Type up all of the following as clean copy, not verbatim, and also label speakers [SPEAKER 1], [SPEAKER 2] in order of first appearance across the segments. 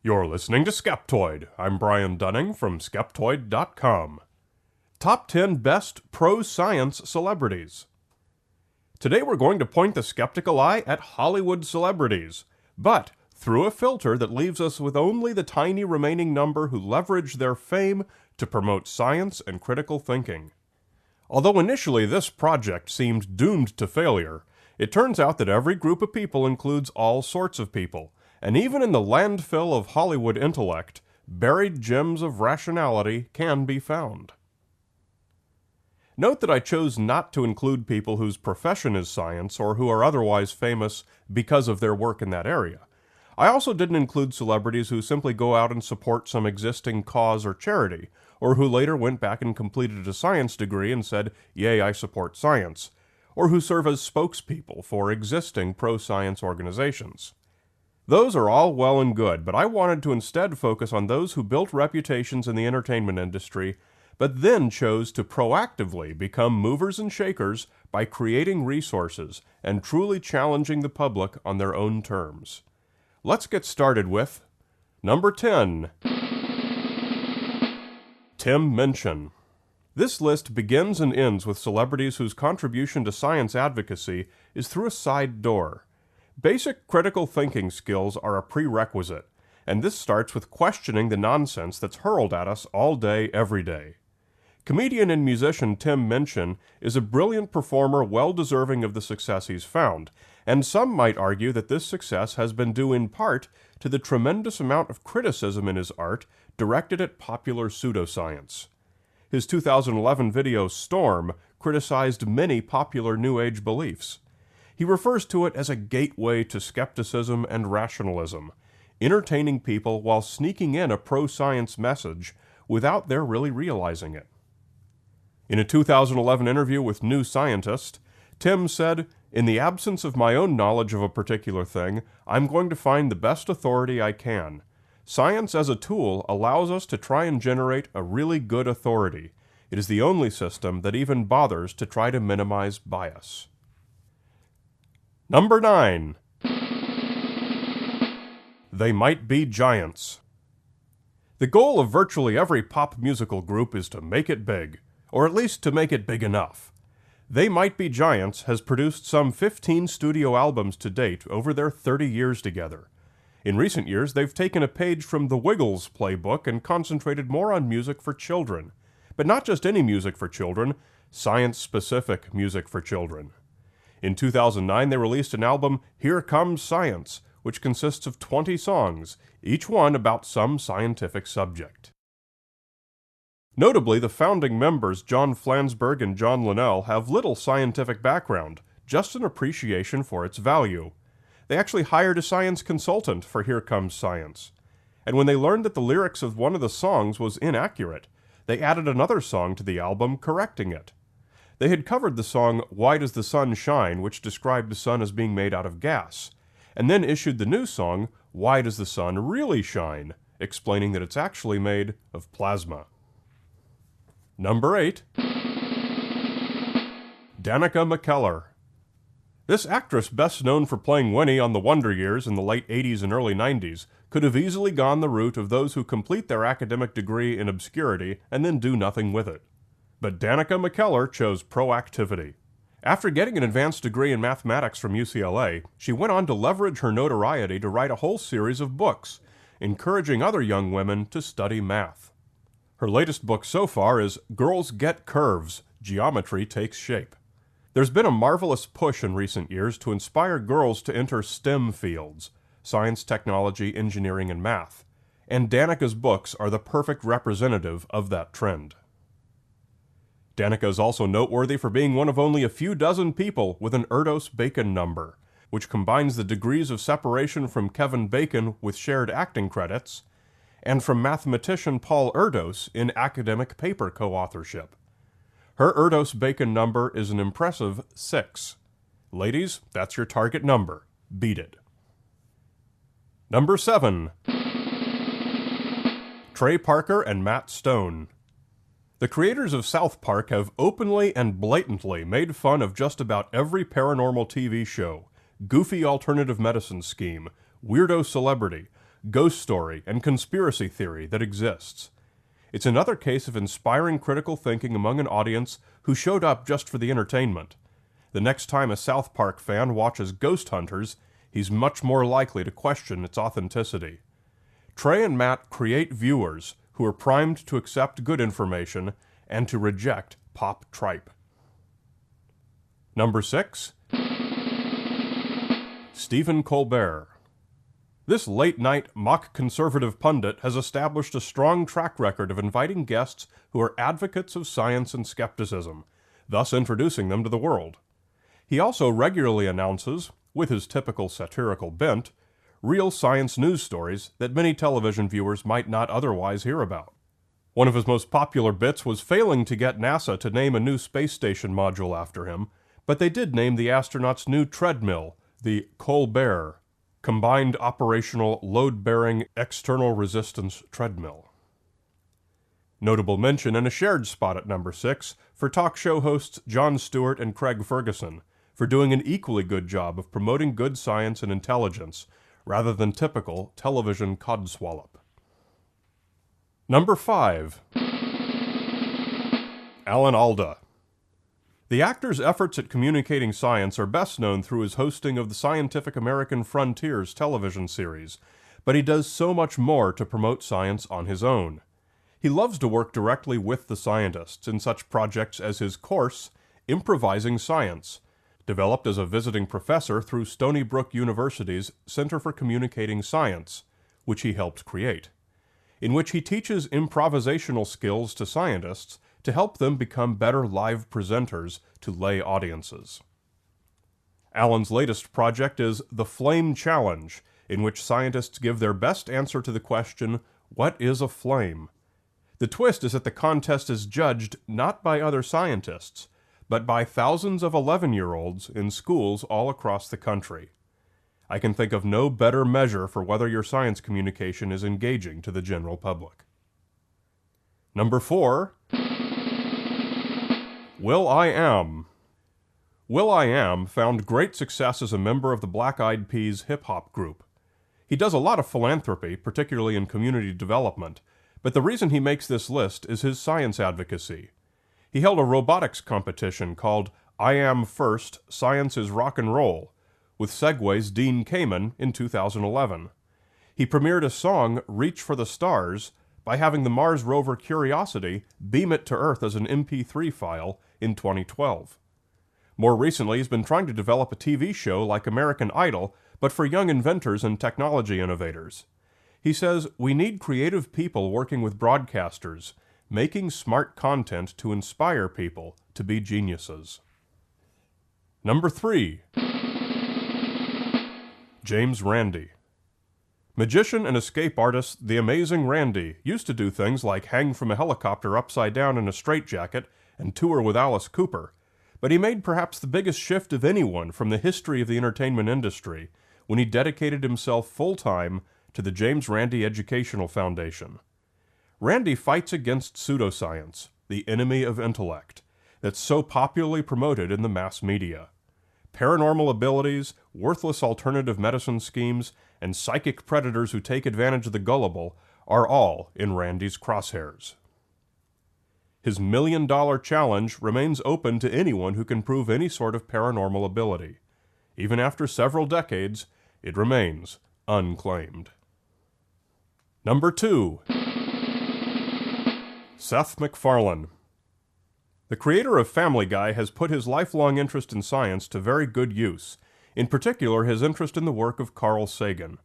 [SPEAKER 1] You're listening to Skeptoid. I'm Brian Dunning from Skeptoid.com. Top 10 Best Pro-Science Celebrities. Today we're going to point the skeptical eye at Hollywood celebrities, but through a filter that leaves us with only the tiny remaining number who leverage their fame to promote science and critical thinking. Although initially this project seemed doomed to failure, it turns out that every group of people includes all sorts of people, and even in the landfill of Hollywood intellect, buried gems of rationality can be found. Note that I chose not to include people whose profession is science or who are otherwise famous because of their work in that area. I also didn't include celebrities who simply go out and support some existing cause or charity, or who later went back and completed a science degree and said, "Yay, I support science," or who serve as spokespeople for existing pro-science organizations. Those are all well and good, but I wanted to instead focus on those who built reputations in the entertainment industry, but then chose to proactively become movers and shakers by creating resources and truly challenging the public on their own terms. Let's get started with number 10. Tim Minchin. This list begins and ends with celebrities whose contribution to science advocacy is through a side door. Basic critical thinking skills are a prerequisite, and this starts with questioning the nonsense that's hurled at us all day, every day. Comedian and musician Tim Minchin is a brilliant performer well deserving of the success he's found, and some might argue that this success has been due in part to the tremendous amount of criticism in his art directed at popular pseudoscience. His 2011 video Storm criticized many popular New Age beliefs. He refers to it as a gateway to skepticism and rationalism, entertaining people while sneaking in a pro-science message without their really realizing it. In a 2011 interview with New Scientist, Tim said, "In the absence of my own knowledge of a particular thing, I'm going to find the best authority I can. Science as a tool allows us to try and generate a really good authority. It is the only system that even bothers to try to minimize bias." Number 9. They might be giants. The goal of virtually every pop musical group is to make it big, or at least to make it big enough. They Might Be Giants has produced some 15 studio albums to date over their 30 years together. In recent years, they've taken a page from the Wiggles playbook and concentrated more on music for children. But not just any music for children, science-specific music for children. In 2009, they released an album, Here Comes Science, which consists of 20 songs, each one about some scientific subject. Notably, the founding members, John Flansburgh and John Linnell, have little scientific background, just an appreciation for its value. They actually hired a science consultant for Here Comes Science. And when they learned that the lyrics of one of the songs was inaccurate, they added another song to the album correcting it. They had covered the song Why Does the Sun Shine, which described the sun as being made out of gas, and then issued the new song Why Does the Sun Really Shine, explaining that it's actually made of plasma. Number 8. Danica McKellar. This actress, best known for playing Winnie on The Wonder Years in the late 80s and early 90s, could have easily gone the route of those who complete their academic degree in obscurity and then do nothing with it. But Danica McKellar chose proactivity. After getting an advanced degree in mathematics from UCLA, she went on to leverage her notoriety to write a whole series of books, encouraging other young women to study math. Her latest book so far is Girls Get Curves, Geometry Takes Shape. There's been a marvelous push in recent years to inspire girls to enter STEM fields, science, technology, engineering, and math, and Danica's books are the perfect representative of that trend. Danica is also noteworthy for being one of only a few dozen people with an Erdos-Bacon number, which combines the degrees of separation from Kevin Bacon with shared acting credits, and from mathematician Paul Erdos in academic paper co-authorship. Her Erdos-Bacon number is an impressive 6. Ladies, that's your target number. Beat it. Number 7. Trey Parker and Matt Stone. The creators of South Park have openly and blatantly made fun of just about every paranormal TV show, goofy alternative medicine scheme, weirdo celebrity, ghost story, and conspiracy theory that exists. It's another case of inspiring critical thinking among an audience who showed up just for the entertainment. The next time a South Park fan watches Ghost Hunters, he's much more likely to question its authenticity. Trey and Matt create viewers who are primed to accept good information and to reject pop tripe. Number 6. Stephen Colbert. This late-night mock-conservative pundit has established a strong track record of inviting guests who are advocates of science and skepticism, thus introducing them to the world. He also regularly announces, with his typical satirical bent, real science news stories that many television viewers might not otherwise hear about. One of his most popular bits was failing to get NASA to name a new space station module after him, but they did name the astronauts' new treadmill the Colbert, Combined Operational Load-Bearing External Resistance Treadmill. Notable mention and a shared spot at number 6 for talk show hosts Jon Stewart and Craig Ferguson for doing an equally good job of promoting good science and intelligence rather than typical television codswallop. Number 5. Alan Alda. The actor's efforts at communicating science are best known through his hosting of the Scientific American Frontiers television series, but he does so much more to promote science on his own. He loves to work directly with the scientists in such projects as his course, Improvising Science, developed as a visiting professor through Stony Brook University's Center for Communicating Science, which he helped create, in which he teaches improvisational skills to scientists to help them become better live presenters to lay audiences. Alan's latest project is The Flame Challenge, in which scientists give their best answer to the question, what is a flame? The twist is that the contest is judged not by other scientists, but by thousands of 11-year-olds in schools all across the country. I can think of no better measure for whether your science communication is engaging to the general public. Number 4. will.i.am. will.i.am found great success as a member of the Black Eyed Peas hip-hop group. He does a lot of philanthropy, particularly in community development, but the reason he makes this list is his science advocacy. He held a robotics competition called I Am First, Science is Rock and Roll, with Segway's Dean Kamen in 2011. He premiered a song, Reach for the Stars, by having the Mars rover Curiosity beam it to Earth as an MP3 file in 2012. More recently, he's been trying to develop a TV show like American Idol, but for young inventors and technology innovators. He says, we need creative people working with broadcasters, making smart content to inspire people to be geniuses. Number 3. James Randi. Magician and escape artist the amazing Randi used to do things like hang from a helicopter upside down in a straitjacket and tour with Alice Cooper, but he made perhaps the biggest shift of anyone from the history of the entertainment industry when he dedicated himself full-time to the James Randi Educational Foundation. Randi fights against pseudoscience, the enemy of intellect, that's so popularly promoted in the mass media. Paranormal abilities, worthless alternative medicine schemes, and psychic predators who take advantage of the gullible are all in Randi's crosshairs. His $1 million challenge remains open to anyone who can prove any sort of paranormal ability. Even after several decades, it remains unclaimed. Number 2. Seth MacFarlane. The creator of Family Guy has put his lifelong interest in science to very good use, in particular his interest in the work of Carl Sagan.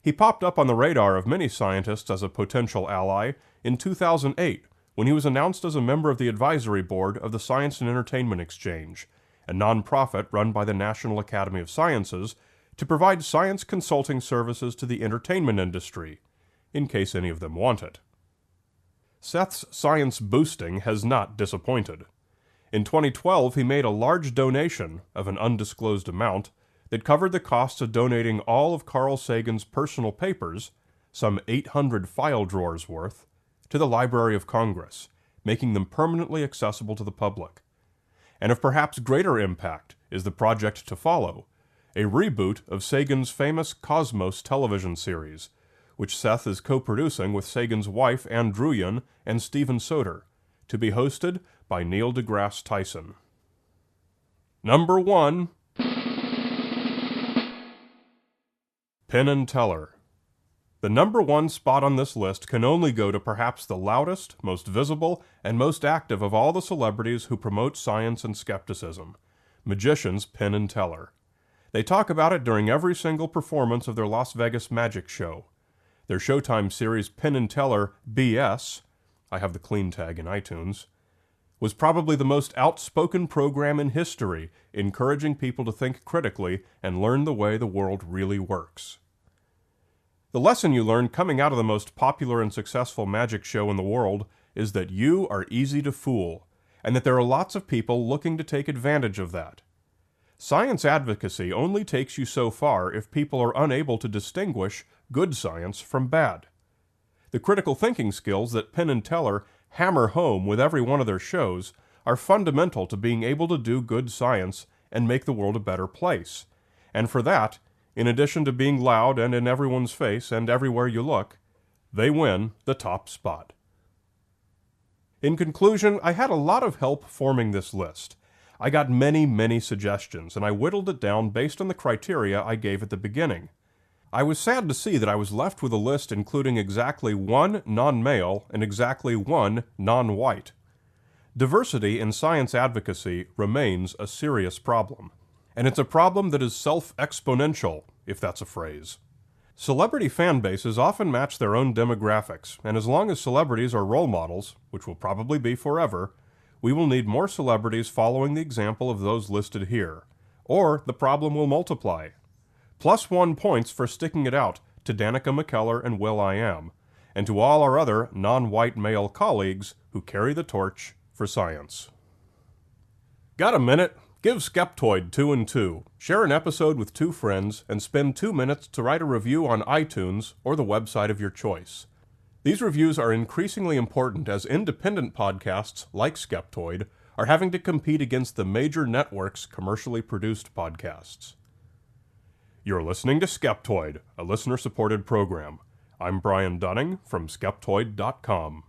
[SPEAKER 1] He popped up on the radar of many scientists as a potential ally in 2008 when he was announced as a member of the advisory board of the Science and Entertainment Exchange, a nonprofit run by the National Academy of Sciences to provide science consulting services to the entertainment industry, in case any of them want it. Seth's science boosting has not disappointed. In 2012, he made a large donation of an undisclosed amount that covered the costs of donating all of Carl Sagan's personal papers, some 800 file drawers worth, to the Library of Congress, making them permanently accessible to the public. And of perhaps greater impact is the project to follow, a reboot of Sagan's famous Cosmos television series, which Seth is co-producing with Sagan's wife, Ann Druyan, and Stephen Soder, to be hosted by Neil deGrasse Tyson. Number 1. Penn and Teller. The number 1 spot on this list can only go to perhaps the loudest, most visible, and most active of all the celebrities who promote science and skepticism, magicians Penn and Teller. They talk about it during every single performance of their Las Vegas magic show. Their Showtime series Penn and Teller BS, I have the clean tag in iTunes, was probably the most outspoken program in history, encouraging people to think critically and learn the way the world really works. The lesson you learn coming out of the most popular and successful magic show in the world is that you are easy to fool, and that there are lots of people looking to take advantage of that. Science advocacy only takes you so far if people are unable to distinguish good science from bad. The critical thinking skills that Penn and Teller hammer home with every one of their shows are fundamental to being able to do good science and make the world a better place. And for that, in addition to being loud and in everyone's face and everywhere you look, they win the top spot. In conclusion, I had a lot of help forming this list. I got many suggestions, and I whittled it down based on the criteria I gave at the beginning. I was sad to see that I was left with a list including exactly 1 non-male and exactly 1 non-white. Diversity in science advocacy remains a serious problem. And it's a problem that is self-exponential, if that's a phrase. Celebrity fan bases often match their own demographics, and as long as celebrities are role models, which will probably be forever, we will need more celebrities following the example of those listed here, or the problem will multiply. +1 points for sticking it out to Danica McKellar and will.i.am, and to all our other non-white male colleagues who carry the torch for science. Got a minute? Give Skeptoid 2 and 2. Share an episode with 2 friends and spend 2 minutes to write a review on iTunes or the website of your choice. These reviews are increasingly important as independent podcasts like Skeptoid are having to compete against the major networks' commercially produced podcasts. You're listening to Skeptoid, a listener-supported program. I'm Brian Dunning from Skeptoid.com.